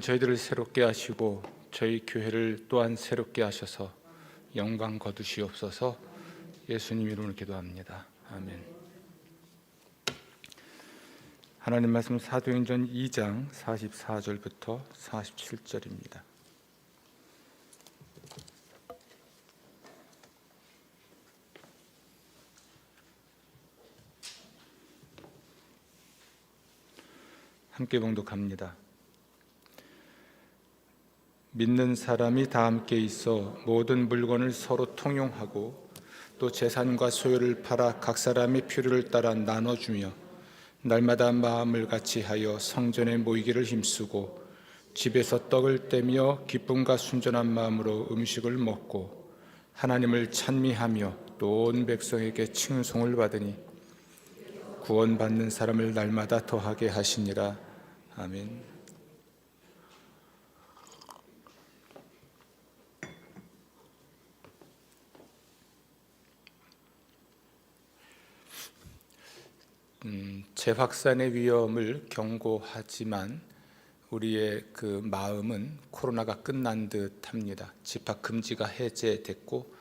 저희들을 새롭게 하시고 저희 교회를 또한 새롭게 하셔서 영광 거두시옵소서. 예수님 이름으로 기도합니다. 아멘. 하나님 말씀 사도행전 2장 44절부터 47절입니다. 함께 봉독합니다. 믿는 사람이 다 함께 있어 모든 물건을 서로 통용하고 또 재산과 소유를 팔아 각 사람의 필요를 따라 나눠주며 날마다 마음을 같이하여 성전에 모이기를 힘쓰고 집에서 떡을 떼며 기쁨과 순전한 마음으로 음식을 먹고 하나님을 찬미하며 또 온 백성에게 칭송을 받으니 구원받는 사람을 날마다 더하게 하시니라. 아멘. 재확산의 위험을 경고하지만 우리의 그 마음은 코로나가 끝난 듯합니다. 집합 금지가 해제됐고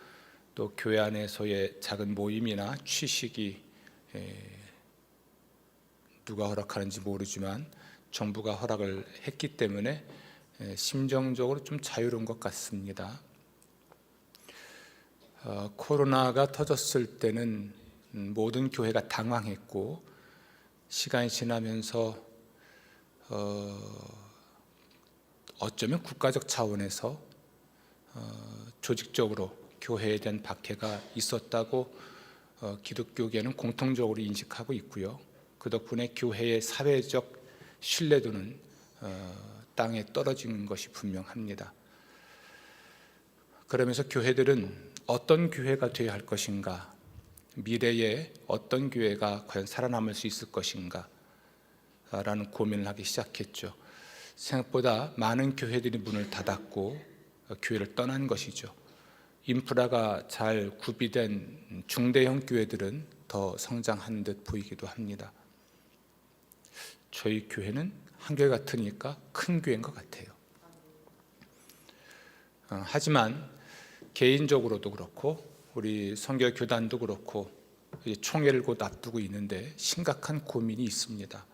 또 교회 안에서의 작은 모임이나 취식이 누가 허락하는지 모르지만 정부가 허락을 했기 때문에 심정적으로 좀 자유로운 것 같습니다. 코로나가 터졌을 때는 모든 교회가 당황했고 시간이 지나면서 어쩌면 국가적 차원에서 조직적으로 교회에 대한 박해가 있었다고 기독교계는 공통적으로 인식하고 있고요. 그 덕분에 교회의 사회적 신뢰도는 땅에 떨어진 것이 분명합니다. 그러면서 교회들은 어떤 교회가 되어야 할 것인가, 미래에 어떤 교회가 과연 살아남을 수 있을 것인가 라는 고민을 하기 시작했죠. 생각보다 많은 교회들이 문을 닫았고 교회를 떠난 것이죠. 인프라가 잘 구비된 중대형 교회들은 더 성장한 듯 보이기도 합니다. 저희 교회는 한결 같으니까 큰 교회인 것 같아요. 하지만 개인적으로도 그렇고 우리 선교교단도 그렇고 총회를 곧 앞두고 있는데 심각한 고민이 있습니다.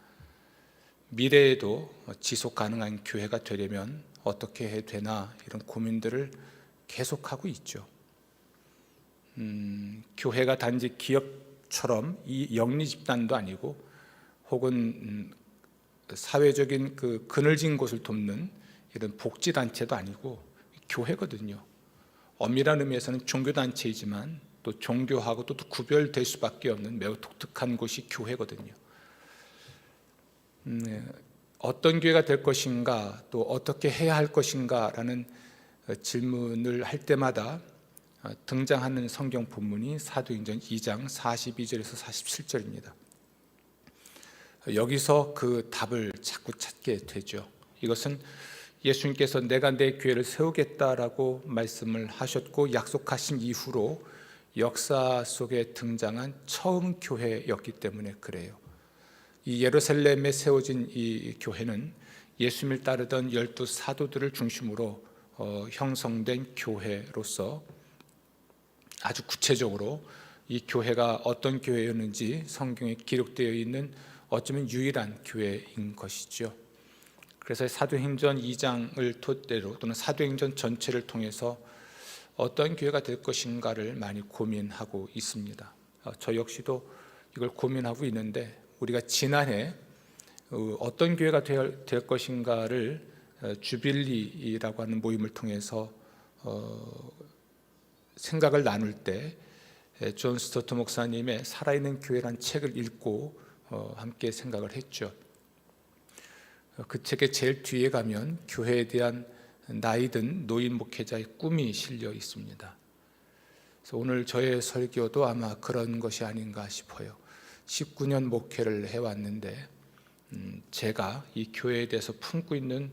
미래에도 지속 가능한 교회가 되려면 어떻게 해야 되나 이런 고민들을 계속하고 있죠. 교회가 단지 기업처럼 이 영리 집단도 아니고 혹은 사회적인 그 그늘진 곳을 돕는 이런 복지단체도 아니고 교회거든요. 엄밀한 의미에서는 종교단체이지만 또 종교하고 또 구별될 수밖에 없는 매우 독특한 곳이 교회거든요. 어떤 교회가 될 것인가 또 어떻게 해야 할 것인가 라는 질문을 할 때마다 등장하는 성경 본문이 사도행전 2장 42절에서 47절입니다. 여기서 그 답을 자꾸 찾게 되죠. 이것은 예수님께서 내가 내 교회를 세우겠다라고 말씀을 하셨고 약속하신 이후로 역사 속에 등장한 처음 교회였기 때문에 그래요. 이 예루살렘에 세워진 이 교회는 예수님을 따르던 12 사도들을 중심으로 형성된 교회로서 아주 구체적으로 이 교회가 어떤 교회였는지 성경에 기록되어 있는 어쩌면 유일한 교회인 것이죠. 그래서 사도행전 2장을 토대로 또는 사도행전 전체를 통해서 어떤 교회가 될 것인가를 많이 고민하고 있습니다. 저 역시도 이걸 고민하고 있는데 우리가 지난해 어떤 교회가 될 것인가를 주빌리라고 하는 모임을 통해서 생각을 나눌 때 존 스토트 목사님의 살아있는 교회란 책을 읽고 함께 생각을 했죠. 그 책의 제일 뒤에 가면 교회에 대한 나이든 노인 목회자의 꿈이 실려 있습니다. 그래서 오늘 저의 설교도 아마 그런 것이 아닌가 싶어요. 19년 목회를 해왔는데 제가 이 교회에 대해서 품고 있는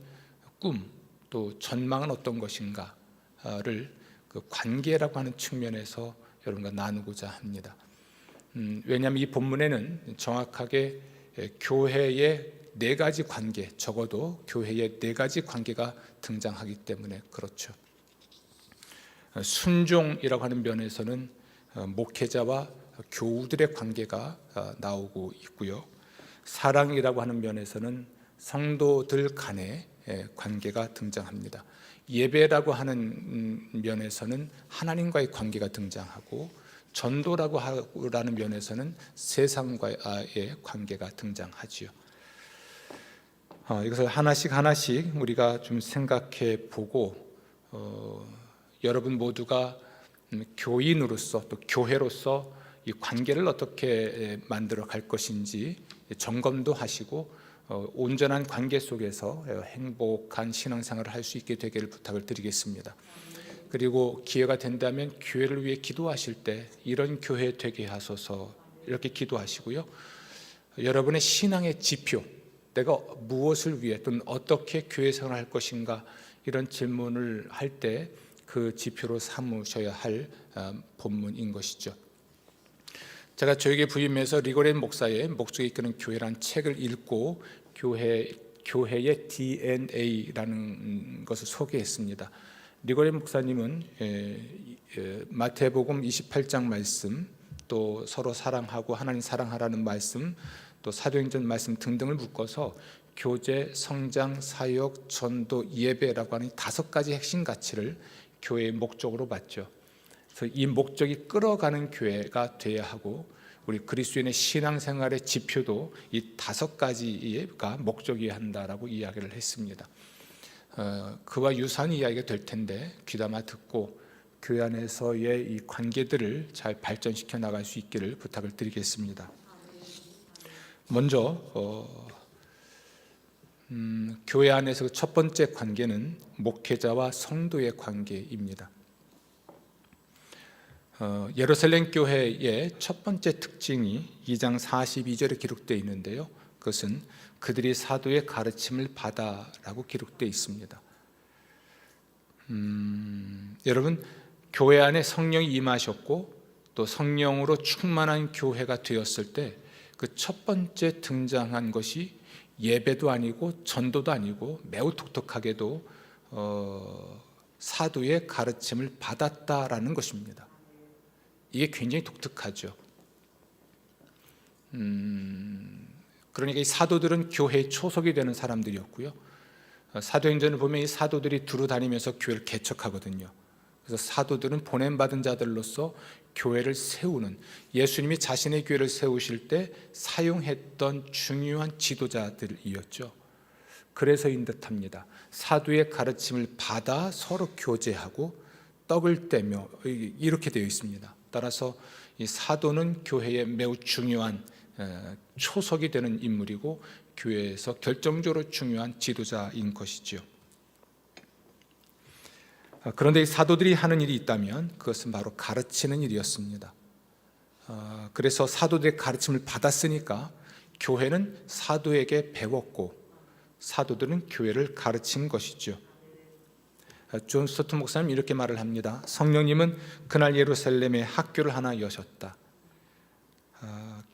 꿈 또 전망은 어떤 것인가를 그 관계라고 하는 측면에서 여러분과 나누고자 합니다. 왜냐하면 이 본문에는 정확하게 교회의 네 가지 관계, 적어도 교회에 네 가지 관계가 등장하기 때문에 그렇죠. 순종이라고 하는 면에서는 목회자와 교우들의 관계가 나오고 있고요. 사랑이라고 하는 면에서는 성도들 간의 관계가 등장합니다. 예배라고 하는 면에서는 하나님과의 관계가 등장하고, 전도라고 하는 면에서는 세상과의 관계가 등장하지요. 이것을 하나씩 우리가 좀 생각해 보고, 여러분 모두가 교인으로서 또 교회로서 이 관계를 어떻게 만들어 갈 것인지 점검도 하시고, 온전한 관계 속에서 행복한 신앙생활을 할 수 있게 되기를 부탁을 드리겠습니다. 그리고 기회가 된다면 교회를 위해 기도하실 때 이런 교회 되게 하소서 이렇게 기도하시고요. 여러분의 신앙의 지표, 내가 무엇을 위해 또는 어떻게 교회 생활을 할 것인가, 이런 질문을 할 때 그 지표로 삼으셔야 할 본문인 것이죠. 제가 저에게 부임해서 리고렌 목사의 목적이 이끄는 교회라는 책을 읽고 교회의 DNA라는 것을 소개했습니다. 리고렌 목사님은 마태복음 28장 말씀, 또 서로 사랑하고 하나님 사랑하라는 말씀, 또 사도행전 말씀 등등을 묶어서 교제, 성장, 사역, 전도, 예배라고 하는 5가지 핵심 가치를 교회의 목적으로 봤죠. 그래서 이 목적이 끌어가는 교회가 돼야 하고, 우리 그리스도인의 신앙생활의 지표도 이 5가지가 목적이어야 한다라고 이야기를 했습니다. 그와 유사한 이야기가 될 텐데 귀담아 듣고 교회 안에서의 이 관계들을 잘 발전시켜 나갈 수 있기를 부탁을 드리겠습니다. 먼저 교회 안에서 첫 번째 관계는 목회자와 성도의 관계입니다. 예루살렘 교회의 첫 번째 특징이 2장 42절에 기록되어 있는데요, 그것은 그들이 사도의 가르침을 받아라고 기록되어 있습니다. 여러분, 교회 안에 성령이 임하셨고 또 성령으로 충만한 교회가 되었을 때 그 첫 번째 등장한 것이 예배도 아니고 전도도 아니고 매우 독특하게도 사도의 가르침을 받았다라는 것입니다. 이게 굉장히 독특하죠. 그러니까 이 사도들은 교회의 초석이 되는 사람들이었고요. 사도행전을 보면 이 사도들이 두루 다니면서 교회를 개척하거든요. 그래서 사도들은 보냄받은 자들로서 교회를 세우는, 예수님이 자신의 교회를 세우실 때 사용했던 중요한 지도자들이었죠. 그래서인 듯합니다. 사도의 가르침을 받아 서로 교제하고 떡을 떼며, 이렇게 되어 있습니다. 따라서 이 사도는 교회에 매우 중요한 초석이 되는 인물이고 교회에서 결정적으로 중요한 지도자인 것이죠. 그런데 이 사도들이 하는 일이 있다면 그것은 바로 가르치는 일이었습니다. 그래서 사도들의 가르침을 받았으니까 교회는 사도에게 배웠고 사도들은 교회를 가르친 것이죠. 존 스토트 목사님 이렇게 말을 합니다. 성령님은 그날 예루살렘에 학교를 하나 여셨다.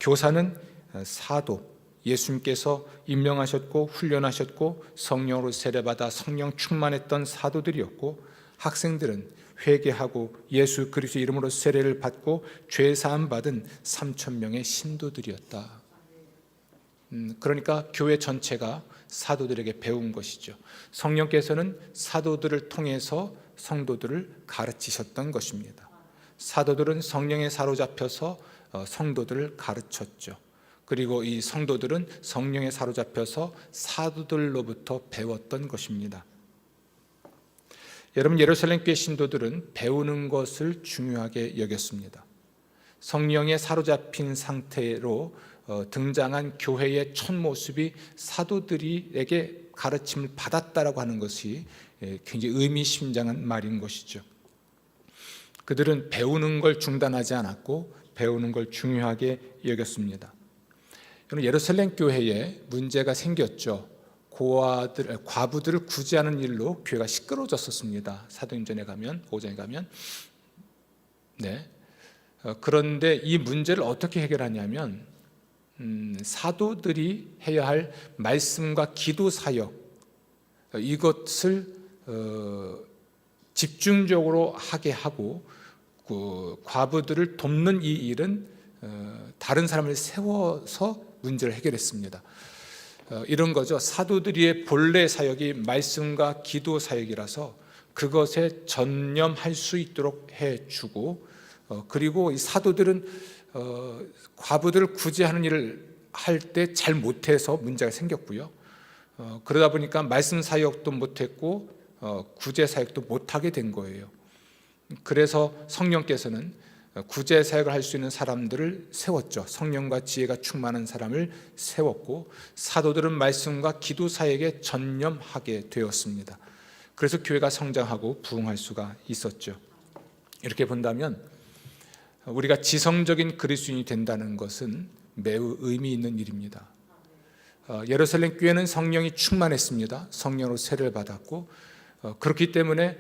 교사는 사도, 예수님께서 임명하셨고 훈련하셨고 성령으로 세례받아 성령 충만했던 사도들이었고, 학생들은 회개하고 예수 그리스도 이름으로 세례를 받고 죄 사함 받은 3,000명의 신도들이었다. 그러니까 교회 전체가 사도들에게 배운 것이죠. 성령께서는 사도들을 통해서 성도들을 가르치셨던 것입니다. 사도들은 성령에 사로잡혀서 성도들을 가르쳤죠. 그리고 이 성도들은 성령에 사로잡혀서 사도들로부터 배웠던 것입니다. 여러분, 예루살렘 교회 신도들은 배우는 것을 중요하게 여겼습니다. 성령에 사로잡힌 상태로 등장한 교회의 첫 모습이 사도들에게 가르침을 받았다라고 하는 것이 굉장히 의미심장한 말인 것이죠. 그들은 배우는 걸 중단하지 않았고 배우는 걸 중요하게 여겼습니다. 예루살렘 교회에 문제가 생겼죠. 과부들을 구제하는 일로 교회가 시끄러워졌었습니다. 사도행전에 가면, 5장에 가면. 그런데 이 문제를 어떻게 해결하냐면 사도들이 해야 할 말씀과 기도 사역, 이것을 집중적으로 하게 하고 과부들을 돕는 이 일은 다른 사람을 세워서 문제를 해결했습니다. 이런 거죠. 사도들의 본래 사역이 말씀과 기도 사역이라서 그것에 전념할 수 있도록 해주고, 그리고 이 사도들은 과부들을 구제하는 일을 할 때 잘 못해서 문제가 생겼고요. 그러다 보니까 말씀 사역도 못했고 구제 사역도 못하게 된 거예요. 그래서 성령께서는 구제 사역을 할 수 있는 사람들을 세웠죠. 성령과 지혜가 충만한 사람을 세웠고, 사도들은 말씀과 기도 사역에 전념하게 되었습니다. 그래서 교회가 성장하고 부흥할 수가 있었죠. 이렇게 본다면 우리가 지성적인 그리스도인이 된다는 것은 매우 의미 있는 일입니다. 예루살렘 교회는 성령이 충만했습니다. 성령으로 세례를 받았고, 그렇기 때문에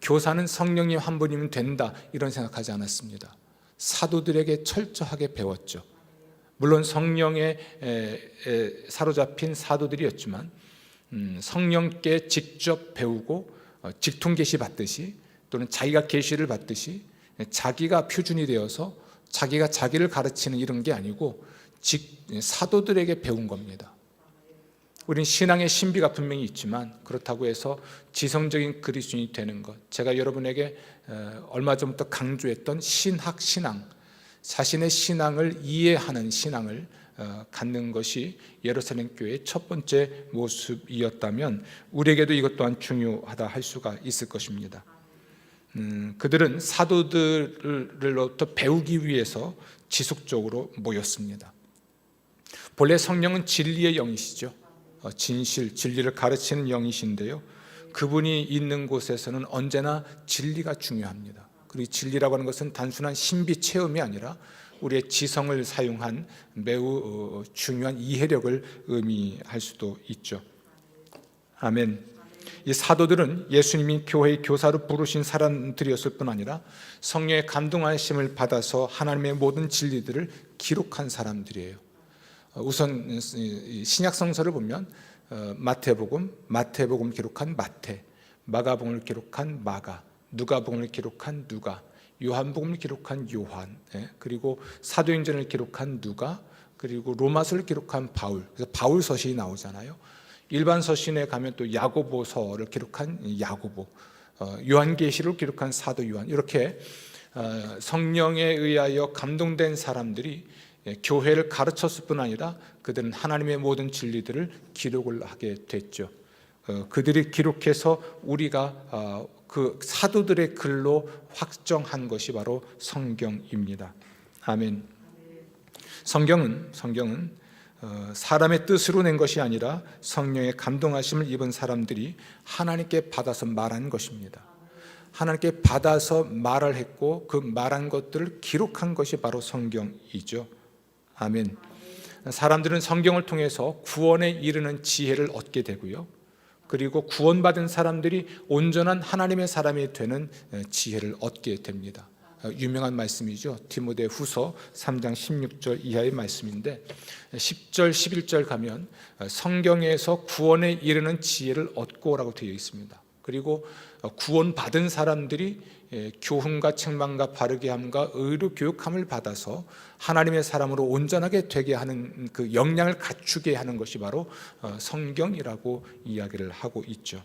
교사는 성령님 한 분이면 된다, 이런 생각하지 않았습니다. 사도들에게 철저하게 배웠죠. 물론 성령에 사로잡힌 사도들이었지만 성령께 직접 배우고 직통 계시 받듯이, 또는 자기가 계시를 받듯이 자기가 표준이 되어서 자기가 자기를 가르치는 이런 게 아니고 사도들에게 배운 겁니다. 우린 신앙의 신비가 분명히 있지만 그렇다고 해서 지성적인 그리스도인이 되는 것, 제가 여러분에게 얼마 전부터 강조했던 신학 신앙, 자신의 신앙을 이해하는 신앙을 갖는 것이 예루살렘 교회의 첫 번째 모습이었다면 우리에게도 이것 또한 중요하다 할 수가 있을 것입니다. 그들은 사도들로부터 배우기 위해서 지속적으로 모였습니다. 본래 성령은 진리의 영이시죠. 진실, 진리를 가르치는 영이신데요, 그분이 있는 곳에서는 언제나 진리가 중요합니다. 그리고 진리라고 하는 것은 단순한 신비 체험이 아니라 우리의 지성을 사용한 매우 중요한 이해력을 의미할 수도 있죠. 아멘. 이 사도들은 예수님이 교회의 교사로 부르신 사람들이었을 뿐 아니라 성령의 감동하심을 받아서 하나님의 모든 진리들을 기록한 사람들이에요. 우선 신약 성서를 보면 마태복음 기록한 마태, 마가복음을 기록한 마가, 누가복음을 기록한 누가, 요한복음을 기록한 요한, 그리고 사도행전을 기록한 누가, 그리고 로마서를 기록한 바울. 그래서 바울 서신이 나오잖아요. 일반 서신에 가면 또 야고보서를 기록한 야고보, 요한계시를 기록한 사도 요한, 이렇게 성령에 의하여 감동된 사람들이 교회를 가르쳤을 뿐 아니라 그들은 하나님의 모든 진리들을 기록을 하게 됐죠. 그들이 기록해서 우리가 그 사도들의 글로 확정한 것이 바로 성경입니다. 아멘. 성경은 사람의 뜻으로 낸 것이 아니라 성령의 감동하심을 입은 사람들이 하나님께 받아서 말한 것입니다. 하나님께 받아서 말을 했고 그 말한 것들을 기록한 것이 바로 성경이죠. 아멘. 사람들은 성경을 통해서 구원에 이르는 지혜를 얻게 되고요, 그리고 구원받은 사람들이 온전한 하나님의 사람이 되는 지혜를 얻게 됩니다. 유명한 말씀이죠. 디모데후서 3장 16절 이하의 말씀인데 10절 11절 가면 성경에서 구원에 이르는 지혜를 얻고라고 되어 있습니다. 그리고 구원받은 사람들이 교훈과 책망과 바르게 함과 의로 교육함을 받아서 하나님의 사람으로 온전하게 되게 하는 그 역량을 갖추게 하는 것이 바로 성경이라고 이야기를 하고 있죠.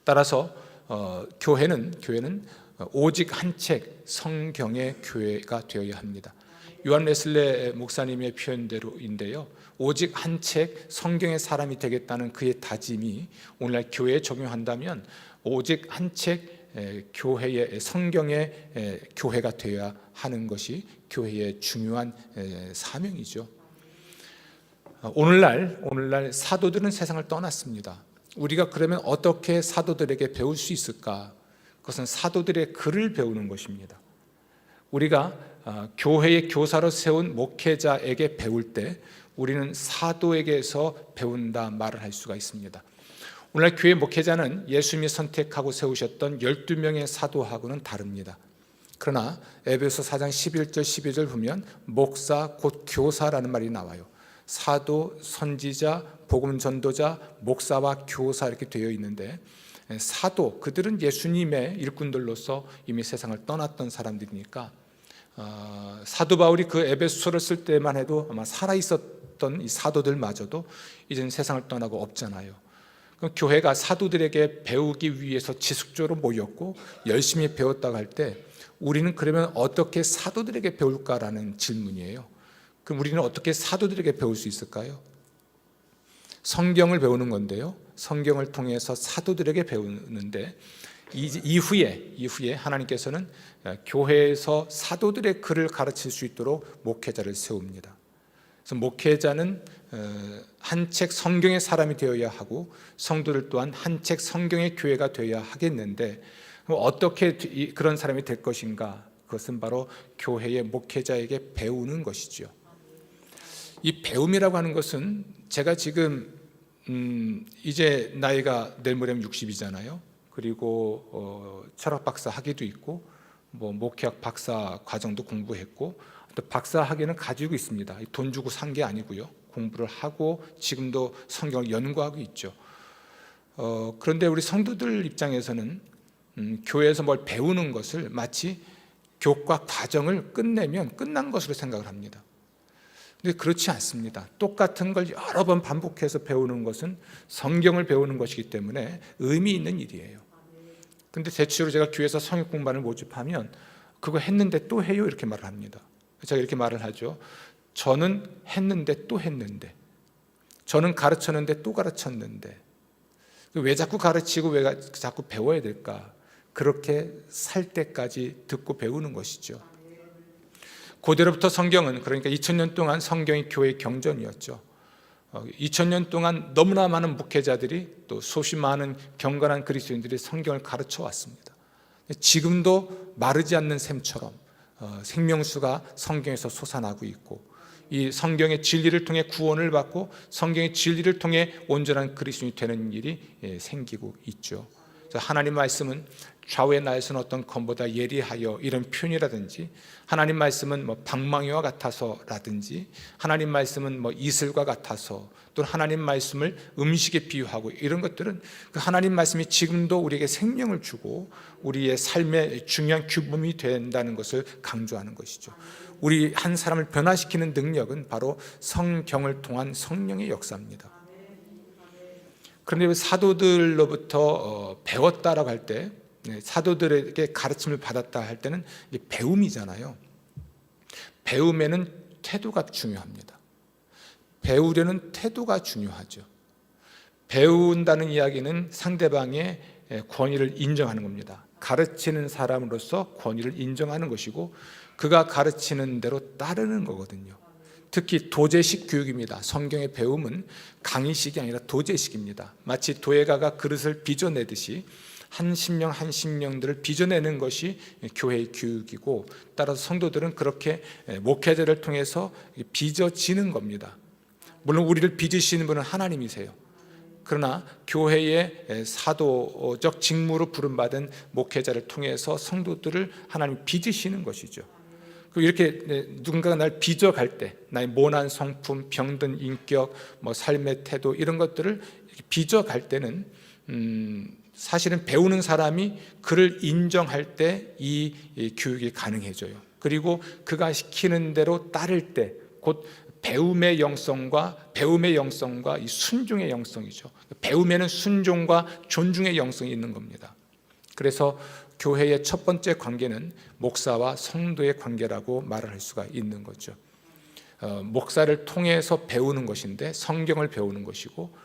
따라서 교회는 오직 한 책 성경의 교회가 되어야 합니다. 요한 웨슬레 목사님의 표현대로인데요, 오직 한 책 성경의 사람이 되겠다는 그의 다짐이 오늘날 교회에 적용한다면 오직 한 책 교회의 성경의 교회가 되어야 하는 것이 교회의 중요한 사명이죠. 오늘날 사도들은 세상을 떠났습니다. 우리가 그러면 어떻게 사도들에게 배울 수 있을까? 그것은 사도들의 글을 배우는 것입니다. 우리가 교회의 교사로 세운 목회자에게 배울 때 우리는 사도에게서 배운다 말을 할 수가 있습니다. 오늘날 교회 목회자는 예수님이 선택하고 세우셨던 12명의 사도하고는 다릅니다. 그러나 에베소 4장 11절 12절 보면 목사 곧 교사라는 말이 나와요. 사도, 선지자, 복음 전도자, 목사와 교사 이렇게 되어 있는데, 사도, 그들은 예수님의 일꾼들로서 이미 세상을 떠났던 사람들이니까 사도 바울이 그 에베소서를 쓸 때만 해도 아마 살아있었던 이 사도들마저도 이제는 세상을 떠나고 없잖아요. 그럼 교회가 사도들에게 배우기 위해서 지속적으로 모였고 열심히 배웠다고 할 때, 우리는 그러면 어떻게 사도들에게 배울까라는 질문이에요. 그럼 우리는 어떻게 사도들에게 배울 수 있을까요? 성경을 배우는 건데요, 성경을 통해서 사도들에게 배우는데, 이후에 하나님께서는 교회에서 사도들의 글을 가르칠 수 있도록 목회자를 세웁니다. 그래서 목회자는 한 책 성경의 사람이 되어야 하고, 성도들 또한 한 책 성경의 교회가 되어야 하겠는데, 어떻게 그런 사람이 될 것인가? 그것은 바로 교회의 목회자에게 배우는 것이죠. 이 배움이라고 하는 것은, 제가 지금 이제 나이가 내일 모레면 60이잖아요. 그리고 철학 박사 학위도 있고, 뭐 목회학 박사 과정도 공부했고, 또 박사 학위는 가지고 있습니다. 돈 주고 산 게 아니고요. 공부를 하고 지금도 성경을 연구하고 있죠. 그런데 우리 성도들 입장에서는 교회에서 뭘 배우는 것을 마치 교과 과정을 끝내면 끝난 것으로 생각을 합니다. 근데 그렇지 않습니다. 똑같은 걸 여러 번 반복해서 배우는 것은 성경을 배우는 것이기 때문에 의미 있는 일이에요. 근데 대체로 제가 교회에서 성역 공부반을 모집하면 그거 했는데 또 해요? 이렇게 말을 합니다. 제가 이렇게 말을 하죠. 저는 했는데 또 했는데, 저는 가르쳤는데 또 가르쳤는데, 왜 자꾸 가르치고 왜 자꾸 배워야 될까? 그렇게 살 때까지 듣고 배우는 것이죠. 고대로부터 성경은, 그러니까 2000년 동안 성경이 교회의 경전이었죠. 2000년 동안 너무나 많은 목회자들이, 또 수십 많은 경건한 그리스도인들이 성경을 가르쳐 왔습니다. 지금도 마르지 않는 샘처럼 생명수가 성경에서 솟아나고 있고, 이 성경의 진리를 통해 구원을 받고 성경의 진리를 통해 온전한 그리스도인이 되는 일이 생기고 있죠. 하나님 말씀은 좌우의 나에서는 어떤 검보다 예리하여, 이런 표현이라든지, 하나님 말씀은 뭐 방망이와 같아서라든지, 하나님 말씀은 뭐 이슬과 같아서, 또 하나님 말씀을 음식에 비유하고, 이런 것들은 그 하나님 말씀이 지금도 우리에게 생명을 주고 우리의 삶의 중요한 규범이 된다는 것을 강조하는 것이죠. 우리 한 사람을 변화시키는 능력은 바로 성경을 통한 성령의 역사입니다. 그런데 사도들로부터 배웠다라고 할 때, 사도들에게 가르침을 받았다 할 때는 배움이잖아요. 배움에는 태도가 중요합니다. 배우려는 태도가 중요하죠. 배운다는 이야기는 상대방의 권위를 인정하는 겁니다. 가르치는 사람으로서 권위를 인정하는 것이고, 그가 가르치는 대로 따르는 거거든요. 특히 도제식 교육입니다. 성경의 배움은 강의식이 아니라 도제식입니다. 마치 도예가가 그릇을 빚어내듯이 한 심령 한 심령들을 빚어내는 것이 교회의 교육이고, 따라서 성도들은 그렇게 목회자를 통해서 빚어지는 겁니다. 물론 우리를 빚으시는 분은 하나님이세요. 그러나 교회의 사도적 직무로 부름받은 목회자를 통해서 성도들을 하나님이 빚으시는 것이죠. 이렇게 누군가가 날 빚어갈 때, 나의 모난 성품, 병든 인격, 뭐 삶의 태도, 이런 것들을 빚어갈 때는 사실은 배우는 사람이 그를 인정할 때 이 교육이 가능해져요. 그리고 그가 시키는 대로 따를 때, 곧 배움의 영성과 이 순종의 영성이죠. 배움에는 순종과 존중의 영성이 있는 겁니다. 그래서 교회의 첫 번째 관계는 목사와 성도의 관계라고 말을 할 수가 있는 거죠. 목사를 통해서 배우는 것인데 성경을 배우는 것이고,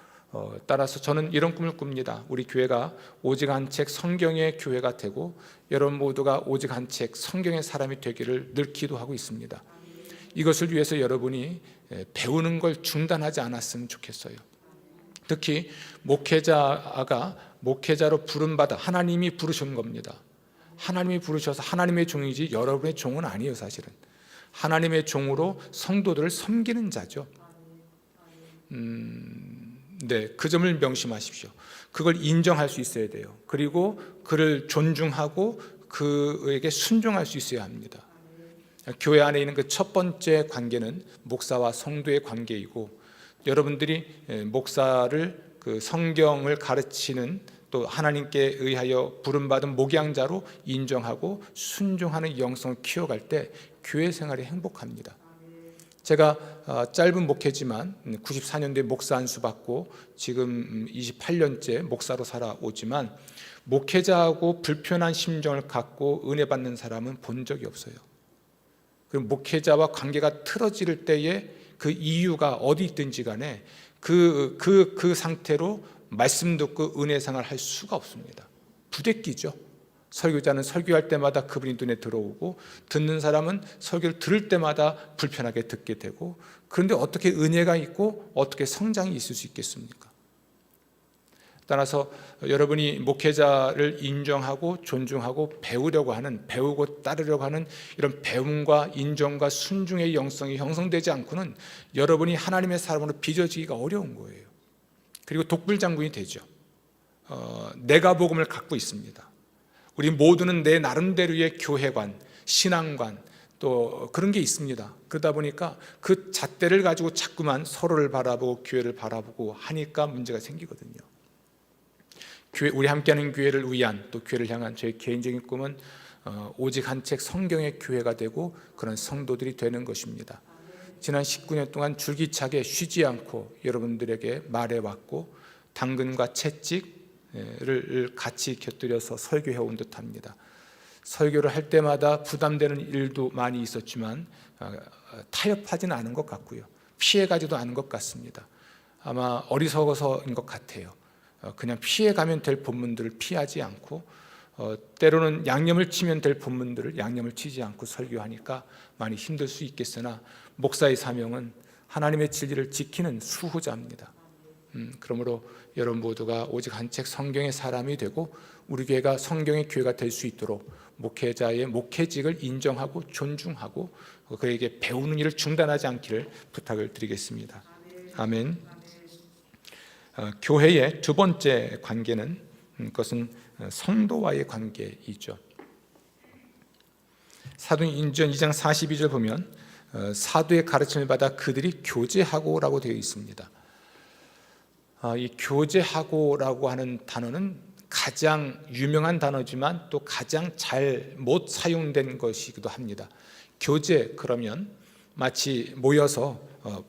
따라서 저는 이런 꿈을 꿉니다. 우리 교회가 오직 한 책 성경의 교회가 되고, 여러분 모두가 오직 한 책 성경의 사람이 되기를 늘 기도하고 있습니다. 이것을 위해서 여러분이 배우는 걸 중단하지 않았으면 좋겠어요. 특히 목회자가 목회자로 부름받아 하나님이 부르신 겁니다. 하나님이 부르셔서 하나님의 종이지 여러분의 종은 아니에요. 사실은 하나님의 종으로 성도들을 섬기는 자죠. 그 점을 명심하십시오. 그걸 인정할 수 있어야 돼요. 그리고 그를 존중하고 그에게 순종할 수 있어야 합니다. 교회 안에 있는 그 첫 번째 관계는 목사와 성도의 관계이고, 여러분들이 목사를 그 성경을 가르치는 또 하나님께 의하여 부름받은 목양자로 인정하고 순종하는 영성을 키워갈 때 교회 생활이 행복합니다. 제가 짧은 목회지만 94년도에 목사 안수 받고 지금 28년째 목사로 살아오지만, 목회자하고 불편한 심정을 갖고 은혜 받는 사람은 본 적이 없어요. 그리고 목회자와 관계가 틀어질 때에 그 이유가 어디 있든지 간에 그 상태로 말씀 듣고 은혜 생활을 할 수가 없습니다. 부대끼죠. 설교자는 설교할 때마다 그분이 눈에 들어오고, 듣는 사람은 설교를 들을 때마다 불편하게 듣게 되고, 그런데 어떻게 은혜가 있고 어떻게 성장이 있을 수 있겠습니까? 따라서 여러분이 목회자를 인정하고 존중하고 배우고 따르려고 하는 이런 배움과 인정과 순종의 영성이 형성되지 않고는 여러분이 하나님의 사람으로 빚어지기가 어려운 거예요. 그리고 독불장군이 되죠. 내가 복음을 갖고 있습니다. 우리 모두는 내 나름대로의 교회관, 신앙관, 또 그런 게 있습니다. 그러다 보니까 그 잣대를 가지고 자꾸만 서로를 바라보고 교회를 바라보고 하니까 문제가 생기거든요. 우리 함께하는 교회를 위한, 또 교회를 향한 저의 개인적인 꿈은 오직 한 책 성경의 교회가 되고 그런 성도들이 되는 것입니다. 지난 19년 동안 줄기차게 쉬지 않고 여러분들에게 말해왔고, 당근과 채찍을 같이 곁들여서 설교해온 듯합니다. 설교를 할 때마다 부담되는 일도 많이 있었지만 타협하지는 않은 것 같고요, 피해가지도 않은 것 같습니다. 아마 어리석어서인 것 같아요. 그냥 피해가면 될 본문들을 피하지 않고, 때로는 양념을 치면 될 본문들을 양념을 치지 않고 설교하니까 많이 힘들 수 있겠으나, 목사의 사명은 하나님의 진리를 지키는 수호자입니다. 그러므로 여러분 모두가 오직 한 책 성경의 사람이 되고 우리 교회가 성경의 교회가 될 수 있도록 목회자의 목회직을 인정하고 존중하고 그에게 배우는 일을 중단하지 않기를 부탁을 드리겠습니다. 아멘. 교회의 두 번째 관계는 그것은 성도와의 관계이죠. 사도행전 2장 42절 보면 사도의 가르침을 받아 그들이 교제하고라고 되어 있습니다. 이 교제하고라고 하는 단어는 가장 유명한 단어지만 또 가장 잘 못 사용된 것이기도 합니다. 교제, 그러면 마치 모여서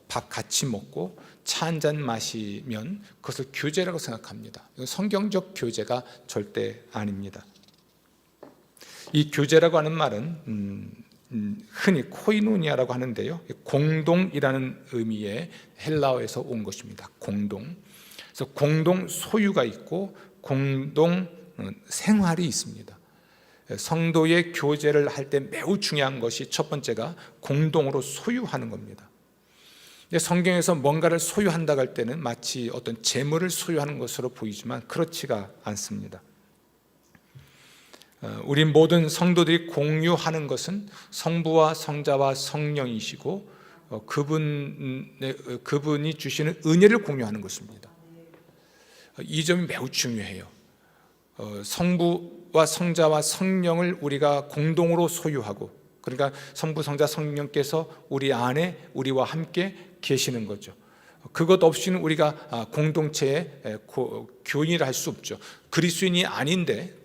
밥 같이 먹고 차 한 잔 마시면 그것을 교제라고 생각합니다. 성경적 교제가 절대 아닙니다. 이 교제라고 하는 말은 흔히 코이노니아라고 하는데요, 공동이라는 의미의 헬라어에서 온 것입니다. 공동. 그래서 공동 소유가 있고 공동 생활이 있습니다. 성도의 교제를 할 때 매우 중요한 것이 첫 번째가 공동으로 소유하는 겁니다. 성경에서 뭔가를 소유한다고 할 때는 마치 어떤 재물을 소유하는 것으로 보이지만 그렇지가 않습니다. 우리 모든 성도들이 공유하는 것은 성부와 성자와 성령이시고 그분이 주시는 은혜를 공유하는 것입니다. 이 점이 매우 중요해요. 성부와 성자와 성령을 우리가 공동으로 소유하고, 그러니까 성부, 성자, 성령께서 우리 안에 우리와 함께 계시는 거죠. 그것 없이는 우리가 공동체의 교인이라 할 수 없죠. 그리스도인이 아닌데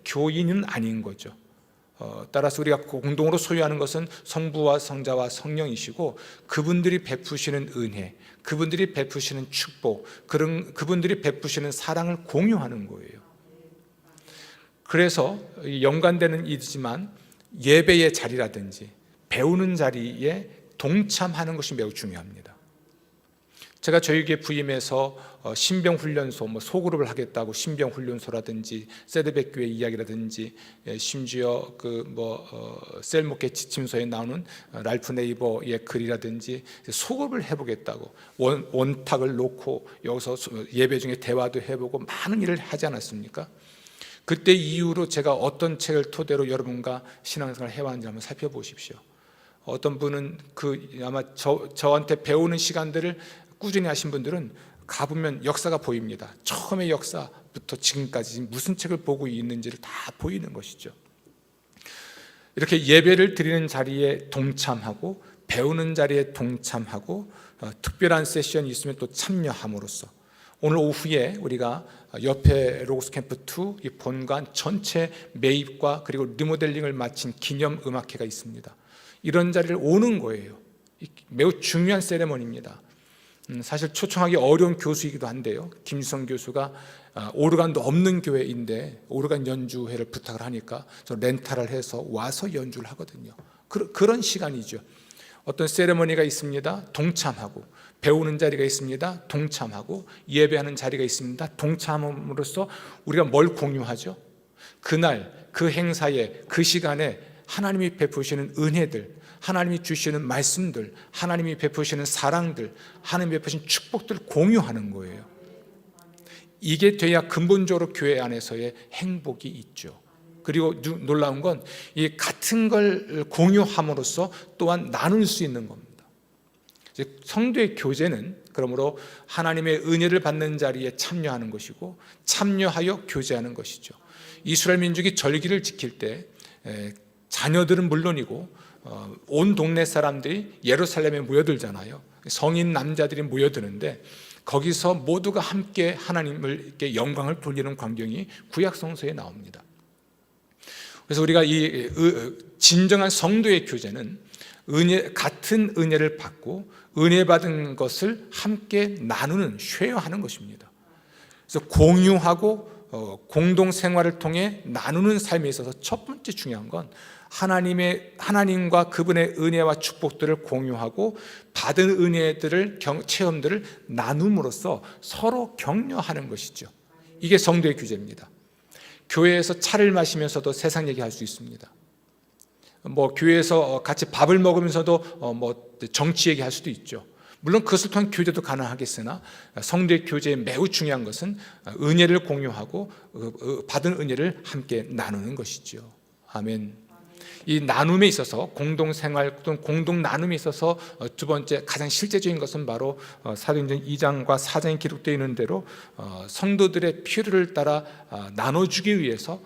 교인은 아닌 거죠. 따라서 우리가 공동으로 소유하는 것은 성부와 성자와 성령이시고 그분들이 베푸시는 은혜, 그분들이 베푸시는 축복, 그분들이 베푸시는 사랑을 공유하는 거예요. 그래서 연관되는 일이지만 예배의 자리라든지 배우는 자리에 동참하는 것이 매우 중요합니다. 제가 저희에게 부임해서 신병훈련소, 소그룹을 하겠다고 신병훈련소라든지 세드백교회 이야기라든지 심지어 셀목회 지침서에 나오는 랄프 네이버의 글이라든지 소그룹을 해보겠다고 원탁을 놓고 여기서 예배 중에 대화도 해보고 많은 일을 하지 않았습니까? 그때 이후로 제가 어떤 책을 토대로 여러분과 신앙생활을 해왔는지 한번 살펴보십시오. 어떤 분은 아마 저한테 배우는 시간들을 꾸준히 하신 분들은 가보면 역사가 보입니다. 처음의 역사, 부터 지금까지 무슨 책을 보고 있는지를 다 보이는 것이죠. 이렇게 예배를 드리는 자리에 동참하고 배우는 자리에 동참하고 특별한 세션이 있으면 또 참여함으로써 오늘 오후에 우리가 옆에 로고스 캠프 2 이 본관 전체 매입과 그리고 리모델링을 마친 기념 음악회가 있습니다. 이런 자리를 오는 거예요. 매우 중요한 세레머니입니다. 사실 초청하기 어려운 교수이기도 한데요. 김주성 교수가 오르간도 없는 교회인데 오르간 연주회를 부탁을 하니까 저 렌탈을 해서 와서 연주를 하거든요. 그런 시간이죠. 어떤 세레머니가 있습니다. 동참하고 배우는 자리가 있습니다. 동참하고 예배하는 자리가 있습니다. 동참함으로써 우리가 뭘 공유하죠? 그날 그 행사에 그 시간에 하나님이 베푸시는 은혜들, 하나님이 주시는 말씀들, 하나님이 베푸시는 사랑들, 하나님이 베푸신 축복들을 공유하는 거예요. 이게 돼야 근본적으로 교회 안에서의 행복이 있죠. 그리고 놀라운 건 이 같은 걸 공유함으로써 또한 나눌 수 있는 겁니다. 성도의 교제는 그러므로 하나님의 은혜를 받는 자리에 참여하는 것이고 참여하여 교제하는 것이죠. 이스라엘 민족이 절기를 지킬 때 자녀들은 물론이고 온 동네 사람들이 예루살렘에 모여들잖아요. 성인 남자들이 모여드는데 거기서 모두가 함께 하나님을 영광을 돌리는 광경이 구약 성서에 나옵니다. 그래서 우리가 이 진정한 성도의 교제는 같은 은혜를 받고 은혜 받은 것을 함께 나누는, 쉐어하는 것입니다. 그래서 공유하고 공동 생활을 통해 나누는 삶에 있어서 첫 번째 중요한 건 하나님과 그분의 은혜와 축복들을 공유하고 받은 은혜들을 체험들을 나눔으로써 서로 격려하는 것이죠. 이게 성도의 교제입니다. 교회에서 차를 마시면서도 세상 얘기할 수 있습니다. 교회에서 같이 밥을 먹으면서도 정치 얘기할 수도 있죠. 물론 그것을 통한 교제도 가능하겠으나 성도의 교제에 매우 중요한 것은 은혜를 공유하고 받은 은혜를 함께 나누는 것이죠. 아멘. 이 나눔에 있어서 공동생활 또는 공동 나눔에 있어서 두 번째 가장 실제적인 것은 바로 사도행전 2장과 4장에 기록되어 있는 대로 성도들의 필요를 따라 나눠주기 위해서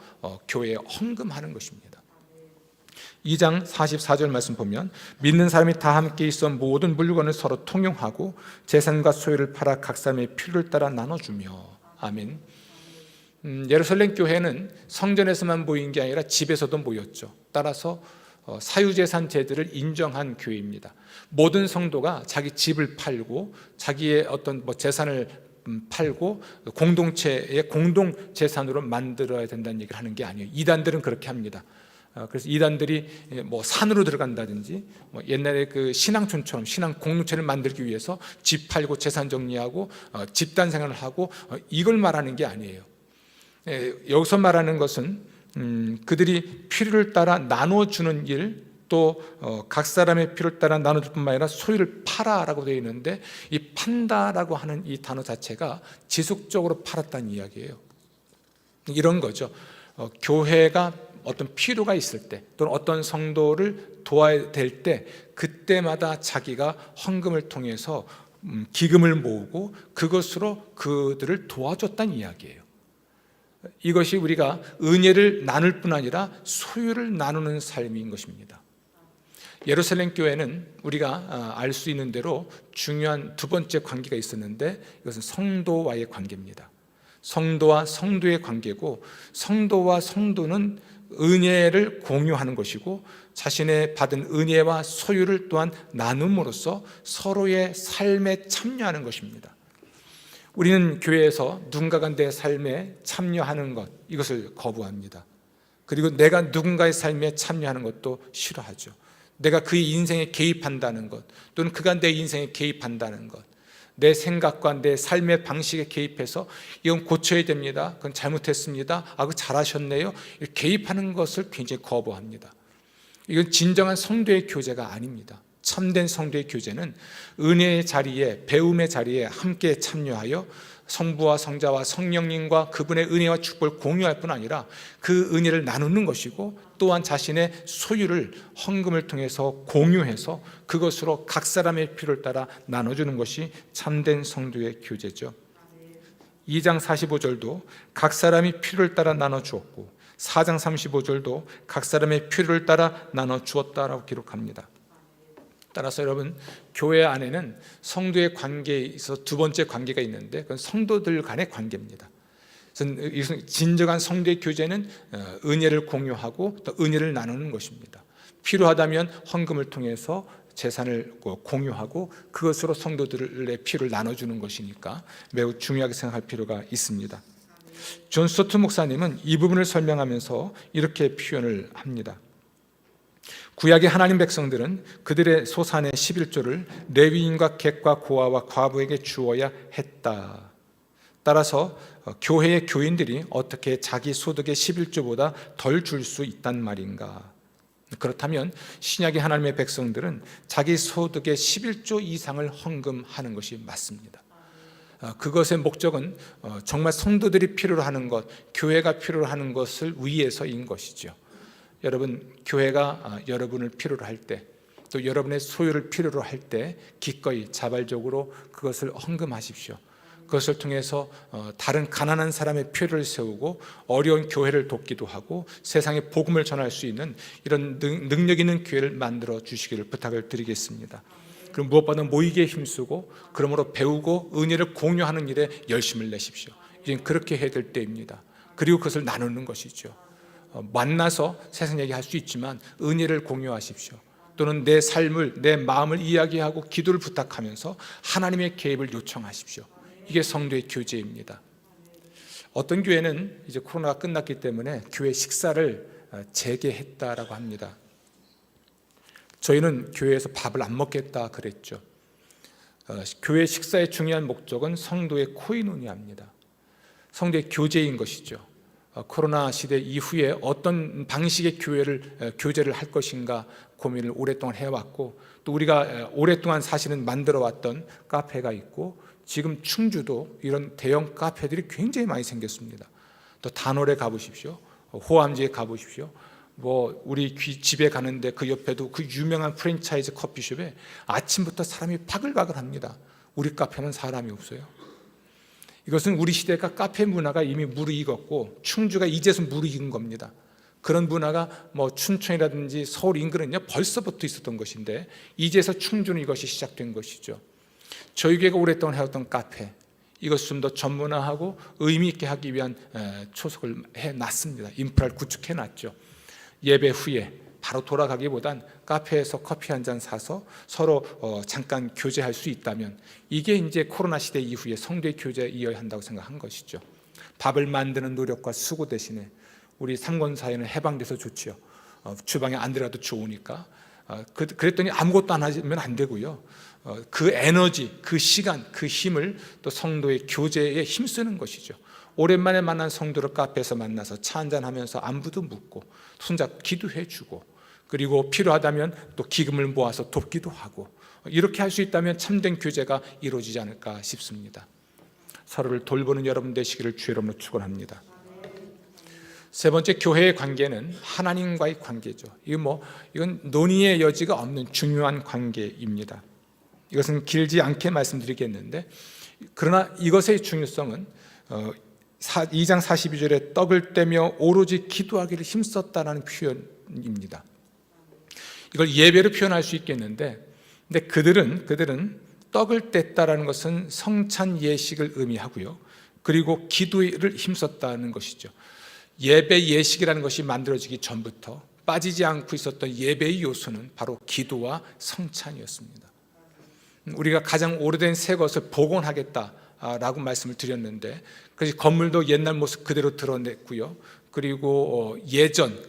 교회에 헌금하는 것입니다. 2장 44절 말씀 보면 믿는 사람이 다 함께 있어 모든 물건을 서로 통용하고 재산과 소유를 팔아 각 사람의 필요를 따라 나눠주며. 아멘. 예루살렘 교회는 성전에서만 모인 게 아니라 집에서도 모였죠. 따라서 사유재산 제도를 인정한 교회입니다. 모든 성도가 자기 집을 팔고 자기의 어떤 재산을 팔고 공동체의 공동재산으로 만들어야 된다는 얘기를 하는 게 아니에요. 이단들은 그렇게 합니다. 그래서 이단들이 산으로 들어간다든지 옛날에 그 신앙촌처럼 신앙 공동체를 만들기 위해서 집 팔고 재산 정리하고 집단 생활을 하고 이걸 말하는 게 아니에요. 여기서 말하는 것은 그들이 필요를 따라 나눠주는 일, 또 각 사람의 필요를 따라 나눠줄 뿐만 아니라 소유를 팔아라고 되어 있는데 이 판다라고 하는 이 단어 자체가 지속적으로 팔았다는 이야기예요. 이런 거죠. 교회가 어떤 필요가 있을 때 또는 어떤 성도를 도와야 될 때 그때마다 자기가 헌금을 통해서 기금을 모으고 그것으로 그들을 도와줬다는 이야기예요. 이것이 우리가 은혜를 나눌 뿐 아니라 소유를 나누는 삶인 것입니다. 예루살렘 교회는 우리가 알 수 있는 대로 중요한 두 번째 관계가 있었는데 이것은 성도와의 관계입니다. 성도와 성도의 관계고 성도와 성도는 은혜를 공유하는 것이고 자신의 받은 은혜와 소유를 또한 나눔으로써 서로의 삶에 참여하는 것입니다. 우리는 교회에서 누군가가 내 삶에 참여하는 것, 이것을 거부합니다. 그리고 내가 누군가의 삶에 참여하는 것도 싫어하죠. 내가 그의 인생에 개입한다는 것, 또는 그가 내 인생에 개입한다는 것, 내 생각과 내 삶의 방식에 개입해서 이건 고쳐야 됩니다, 그건 잘못했습니다, 그거 잘하셨네요, 개입하는 것을 굉장히 거부합니다. 이건 진정한 성도의 교제가 아닙니다. 참된 성도의 교제는 은혜의 자리에, 배움의 자리에 함께 참여하여 성부와 성자와 성령님과 그분의 은혜와 축복을 공유할 뿐 아니라 그 은혜를 나누는 것이고 또한 자신의 소유를 헌금을 통해서 공유해서 그것으로 각 사람의 필요를 따라 나눠주는 것이 참된 성도의 교제죠. 2장 45절도 각 사람이 필요를 따라 나눠 주었고 4장 35절도 각 사람의 필요를 따라 나눠 주었다라고 기록합니다. 따라서 여러분, 교회 안에는 성도의 관계에 있어서 두 번째 관계가 있는데 그건 성도들 간의 관계입니다. 진정한 성도의 교제는 은혜를 공유하고 또 은혜를 나누는 것입니다. 필요하다면 헌금을 통해서 재산을 공유하고 그것으로 성도들의 필요를 나눠주는 것이니까 매우 중요하게 생각할 필요가 있습니다. 존 스토트 목사님은 이 부분을 설명하면서 이렇게 표현을 합니다. 구약의 하나님 백성들은 그들의 소산의 11조를 레위인과 객과 고아와 과부에게 주어야 했다. 따라서 교회의 교인들이 어떻게 자기 소득의 11조보다 덜 줄 수 있단 말인가? 그렇다면 신약의 하나님의 백성들은 자기 소득의 11조 이상을 헌금하는 것이 맞습니다. 그것의 목적은 정말 성도들이 필요로 하는 것, 교회가 필요로 하는 것을 위해서인 것이죠. 여러분, 교회가 여러분을 필요로 할 때, 또 여러분의 소유를 필요로 할 때 기꺼이 자발적으로 그것을 헌금하십시오. 그것을 통해서 다른 가난한 사람의 필요를 세우고 어려운 교회를 돕기도 하고 세상에 복음을 전할 수 있는 이런 능력 있는 교회를 만들어 주시기를 부탁을 드리겠습니다. 그럼 무엇보다 모이기에 힘쓰고 그러므로 배우고 은혜를 공유하는 일에 열심을 내십시오. 이제 그렇게 해야 될 때입니다. 그리고 그것을 나누는 것이죠. 만나서 세상 얘기할 수 있지만 은혜를 공유하십시오. 또는 내 삶을, 내 마음을 이야기하고 기도를 부탁하면서 하나님의 개입을 요청하십시오. 이게 성도의 교제입니다. 어떤 교회는 이제 코로나가 끝났기 때문에 교회 식사를 재개했다라고 합니다. 저희는 교회에서 밥을 안 먹겠다 그랬죠. 교회 식사의 중요한 목적은 성도의 코이노니아입니다. 성도의 교제인 것이죠. 코로나 시대 이후에 어떤 방식의 교제를 할 것인가 고민을 오랫동안 해왔고, 또 우리가 오랫동안 사실은 만들어왔던 카페가 있고, 지금 충주도 이런 대형 카페들이 굉장히 많이 생겼습니다. 또 단월에 가보십시오. 호암지에 가보십시오. 우리 집에 가는데 그 옆에도 그 유명한 프랜차이즈 커피숍에 아침부터 사람이 바글바글합니다. 우리 카페는 사람이 없어요. 이것은 우리 시대가 카페 문화가 이미 무르익었고 충주가 이제서 무르익은 겁니다. 그런 문화가 춘천이라든지 서울 인근은요 벌써부터 있었던 것인데 이제서 충주는 이것이 시작된 것이죠. 저희 교회가 오랫동안 해왔던 카페, 이것을 좀 더 전문화하고 의미 있게 하기 위한 초석을 해놨습니다. 인프라를 구축해놨죠. 예배 후에 바로 돌아가기보단 카페에서 커피 한 잔 사서 서로 잠깐 교제할 수 있다면 이게 이제 코로나 시대 이후에 성도의 교제에 이어야 한다고 생각한 것이죠. 밥을 만드는 노력과 수고 대신에 우리 상권사회는 해방돼서 좋지요. 주방에 안 들어가도 좋으니까. 그랬더니 아무것도 안 하면 안 되고요. 그 에너지, 그 시간, 그 힘을 또 성도의 교제에 힘쓰는 것이죠. 오랜만에 만난 성도를 카페에서 만나서 차 한잔하면서 안부도 묻고 손잡고 기도해주고, 그리고 필요하다면 또 기금을 모아서 돕기도 하고, 이렇게 할 수 있다면 참된 교제가 이루어지지 않을까 싶습니다. 서로를 돌보는 여러분 되시기를 주의 이름으로 축원합니다. 세 번째, 교회의 관계는 하나님과의 관계죠. 이건 논의의 여지가 없는 중요한 관계입니다. 이것은 길지 않게 말씀드리겠는데, 그러나 이것의 중요성은 2장 42절에 떡을 떼며 오로지 기도하기를 힘썼다는 표현입니다. 이걸 예배로 표현할 수 있겠는데, 근데 그들은 떡을 뗐다라는 것은 성찬 예식을 의미하고요, 그리고 기도를 힘썼다는 것이죠. 예배 예식이라는 것이 만들어지기 전부터 빠지지 않고 있었던 예배의 요소는 바로 기도와 성찬이었습니다. 우리가 가장 오래된 새 것을 복원하겠다라고 말씀을 드렸는데, 그래서 건물도 옛날 모습 그대로 드러냈고요, 그리고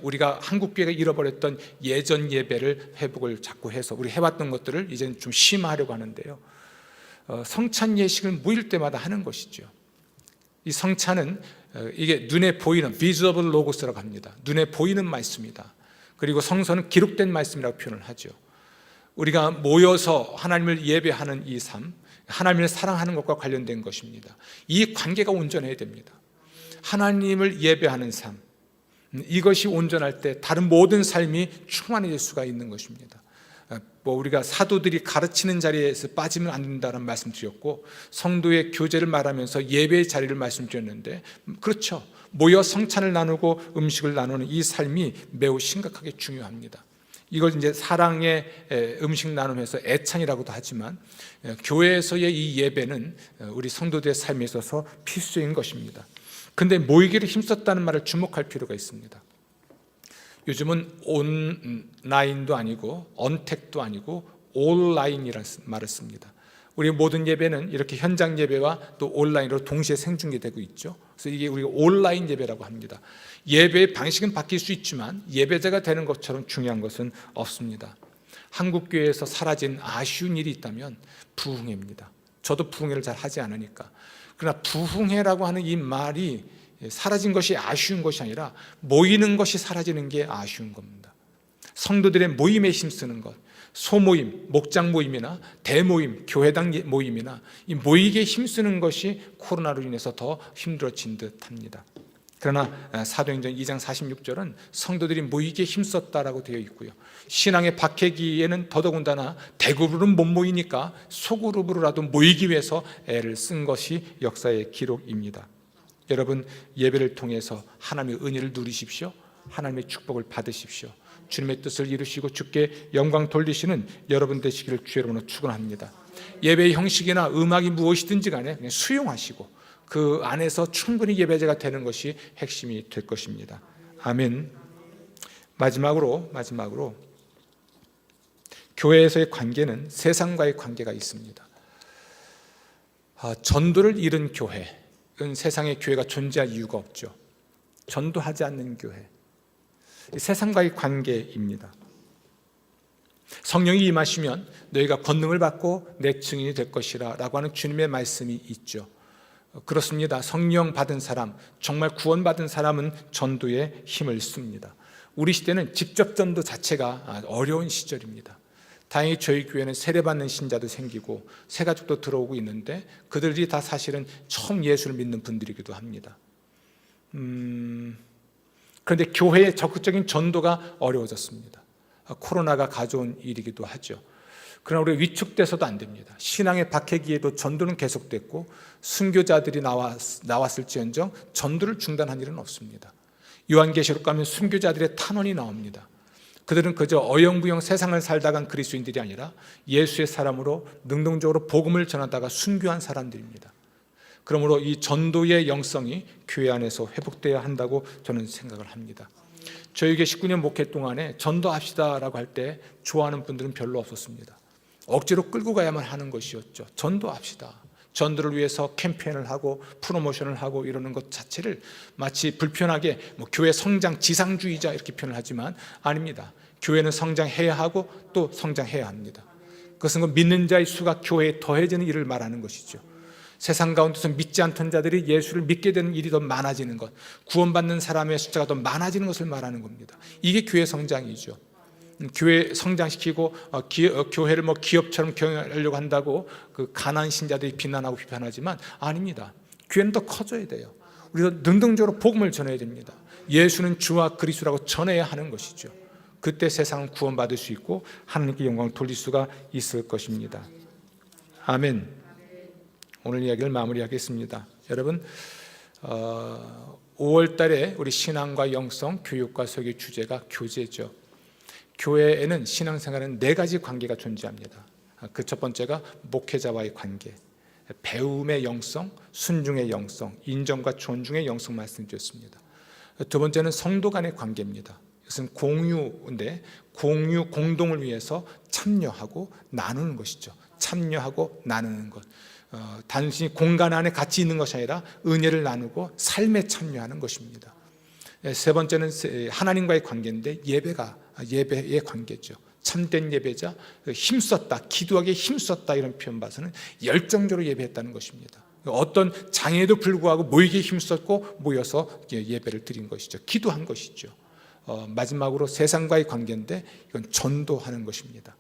우리가 한국교회가 잃어버렸던 예전 예배를 회복을 자꾸 해서 우리 해왔던 것들을 이제는 좀 심화하려고 하는데요, 성찬 예식을 모일 때마다 하는 것이죠. 이 성찬은 이게 눈에 보이는 visible logos라고 합니다. 눈에 보이는 말씀이다. 그리고 성서는 기록된 말씀이라고 표현을 하죠. 우리가 모여서 하나님을 예배하는 이 삶, 하나님을 사랑하는 것과 관련된 것입니다. 이 관계가 온전해야 됩니다. 하나님을 예배하는 삶, 이것이 온전할 때 다른 모든 삶이 충만해질 수가 있는 것입니다. 우리가 사도들이 가르치는 자리에서 빠지면 안 된다는 말씀 드렸고, 성도의 교제를 말하면서 예배의 자리를 말씀드렸는데, 그렇죠. 모여 성찬을 나누고 음식을 나누는 이 삶이 매우 심각하게 중요합니다. 이걸 이제 사랑의 음식 나눔에서 애찬이라고도 하지만, 교회에서의 이 예배는 우리 성도들의 삶에 있어서 필수인 것입니다. 근데 모이기를 힘썼다는 말을 주목할 필요가 있습니다. 요즘은 온라인도 아니고 언택도 아니고 온라인이라는 말을 씁니다. 우리 모든 예배는 이렇게 현장 예배와 또 온라인으로 동시에 생중계되고 있죠. 그래서 이게 우리가 온라인 예배라고 합니다. 예배의 방식은 바뀔 수 있지만 예배자가 되는 것처럼 중요한 것은 없습니다. 한국교회에서 사라진 아쉬운 일이 있다면 부흥회입니다. 저도 부흥회를 잘 하지 않으니까. 그러나 부흥회라고 하는 이 말이 사라진 것이 아쉬운 것이 아니라 모이는 것이 사라지는 게 아쉬운 겁니다. 성도들의 모임에 힘쓰는 것, 소모임, 목장 모임이나 대모임, 교회당 모임이나 이 모이기에 힘쓰는 것이 코로나로 인해서 더 힘들어진 듯합니다. 그러나 사도행전 2장 46절은 성도들이 모이기에 힘썼다라고 되어 있고요. 신앙의 박해기에는 더더군다나 대그룹은 못 모이니까 소그룹으로라도 모이기 위해서 애를 쓴 것이 역사의 기록입니다. 여러분, 예배를 통해서 하나님의 은혜를 누리십시오. 하나님의 축복을 받으십시오. 주님의 뜻을 이루시고 주께 영광 돌리시는 여러분 되시기를 주의 이름으로 축원합니다. 예배의 형식이나 음악이 무엇이든지 간에 그냥 수용하시고 그 안에서 충분히 예배자가 되는 것이 핵심이 될 것입니다. 아멘. 마지막으로 교회에서의 관계는 세상과의 관계가 있습니다. 전도를 잃은 교회, 세상에 교회가 존재할 이유가 없죠. 전도하지 않는 교회, 세상과의 관계입니다. 성령이 임하시면 너희가 권능을 받고 내 증인이 될 것이라 라고 하는 주님의 말씀이 있죠. 그렇습니다. 성령 받은 사람, 정말 구원받은 사람은 전도에 힘을 씁니다. 우리 시대는 직접 전도 자체가 어려운 시절입니다. 다행히 저희 교회는 세례받는 신자도 생기고 새가족도 들어오고 있는데 그들이 다 사실은 처음 예수를 믿는 분들이기도 합니다. 그런데 교회의 적극적인 전도가 어려워졌습니다. 코로나가 가져온 일이기도 하죠. 그러나 우리가 위축돼서도 안 됩니다. 신앙의 박해기에도 전도는 계속됐고 순교자들이 나왔을지언정 전도를 중단한 일은 없습니다. 요한계시록 가면 순교자들의 탄원이 나옵니다. 그들은 그저 어영부영 세상을 살다간 그리스도인들이 아니라 예수의 사람으로 능동적으로 복음을 전하다가 순교한 사람들입니다. 그러므로 이 전도의 영성이 교회 안에서 회복되어야 한다고 저는 생각을 합니다. 저에게 19년 목회 동안에 전도합시다라고 할 때 좋아하는 분들은 별로 없었습니다. 억지로 끌고 가야만 하는 것이었죠. 전도합시다. 전도를 위해서 캠페인을 하고 프로모션을 하고 이러는 것 자체를 마치 불편하게 교회 성장 지상주의자 이렇게 표현을 하지만 아닙니다. 교회는 성장해야 하고 또 성장해야 합니다. 그것은 믿는 자의 수가 교회에 더해지는 일을 말하는 것이죠. 세상 가운데서 믿지 않던 자들이 예수를 믿게 되는 일이 더 많아지는 것, 구원받는 사람의 숫자가 더 많아지는 것을 말하는 겁니다. 이게 교회 성장이죠. 교회 성장시키고 교회를 기업처럼 경영하려고 한다고 그 가난한 신자들이 비난하고 비판하지만 아닙니다. 교회는 더 커져야 돼요. 우리가 능동적으로 복음을 전해야 됩니다. 예수는 주와 그리스도라고 전해야 하는 것이죠. 그때 세상은 구원받을 수 있고 하나님께 영광을 돌릴 수가 있을 것입니다. 아멘. 오늘 이야기를 마무리하겠습니다. 여러분, 5월 달에 우리 신앙과 영성, 교육과 설교 주제가 교제죠. 교회에는 신앙생활은 4가지 관계가 존재합니다. 그 첫 번째가 목회자와의 관계, 배움의 영성, 순종의 영성, 인정과 존중의 영성 말씀드렸습니다. 두 번째는 성도 간의 관계입니다. 이것은 공유인데 공동을 위해서 참여하고 나누는 것이죠. 참여하고 나누는 것. 단순히 공간 안에 같이 있는 것이 아니라 은혜를 나누고 삶에 참여하는 것입니다. 세 번째는 하나님과의 관계인데 예배의 관계죠. 참된 예배자, 힘썼다, 기도하기에 힘썼다 이런 표현 봐서는 열정적으로 예배했다는 것입니다. 어떤 장애에도 불구하고 모이기에 힘썼고 모여서 예배를 드린 것이죠. 기도한 것이죠. 마지막으로 세상과의 관계인데 이건 전도하는 것입니다.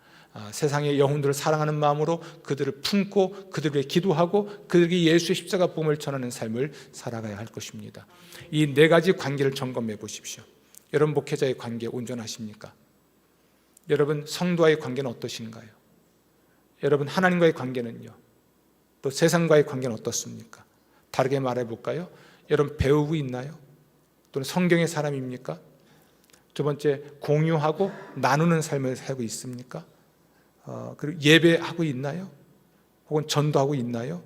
세상의 영혼들을 사랑하는 마음으로 그들을 품고 그들을 위해 기도하고 그들에게 예수의 십자가 복음을 전하는 삶을 살아가야 할 것입니다. 이 4가지 관계를 점검해 보십시오. 여러분 목회자의 관계 온전하십니까? 여러분 성도와의 관계는 어떠신가요? 여러분 하나님과의 관계는요? 또 세상과의 관계는 어떻습니까? 다르게 말해볼까요? 여러분 배우고 있나요? 또는 성경의 사람입니까? 두 번째, 공유하고 나누는 삶을 살고 있습니까? 그리고 예배하고 있나요? 혹은 전도하고 있나요?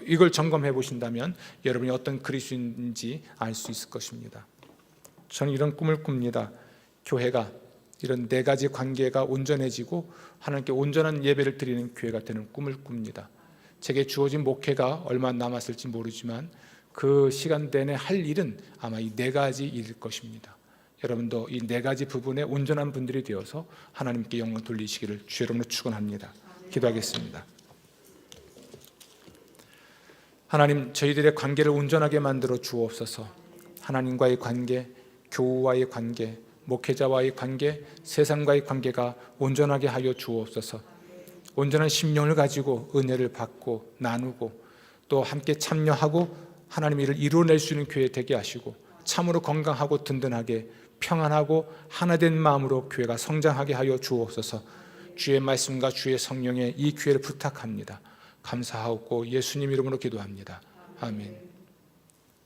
이걸 점검해 보신다면 여러분이 어떤 그리스도인인지 알 수 있을 것입니다. 저는 이런 꿈을 꿉니다. 교회가 이런 네 가지 관계가 온전해지고 하나님께 온전한 예배를 드리는 교회가 되는 꿈을 꿉니다. 제게 주어진 목회가 얼마 남았을지 모르지만 그 시간 내내 할 일은 아마 이 네 가지 일일 것입니다. 여러분도 이 네 가지 부분에 온전한 분들이 되어서 하나님께 영광 돌리시기를 주 여러분으로 축원합니다. 기도하겠습니다. 하나님, 저희들의 관계를 온전하게 만들어 주옵소서. 하나님과의 관계, 교우와의 관계, 목회자와의 관계, 세상과의 관계가 온전하게 하여 주옵소서. 온전한 심령을 가지고 은혜를 받고 나누고 또 함께 참여하고 하나님 일을 이루어낼 수 있는 교회 되게 하시고 참으로 건강하고 든든하게 평안하고 하나된 마음으로 교회가 성장하게 하여 주옵소서. 주의 말씀과 주의 성령의 이 기회를 부탁합니다. 감사하고 예수님 이름으로 기도합니다. 아멘.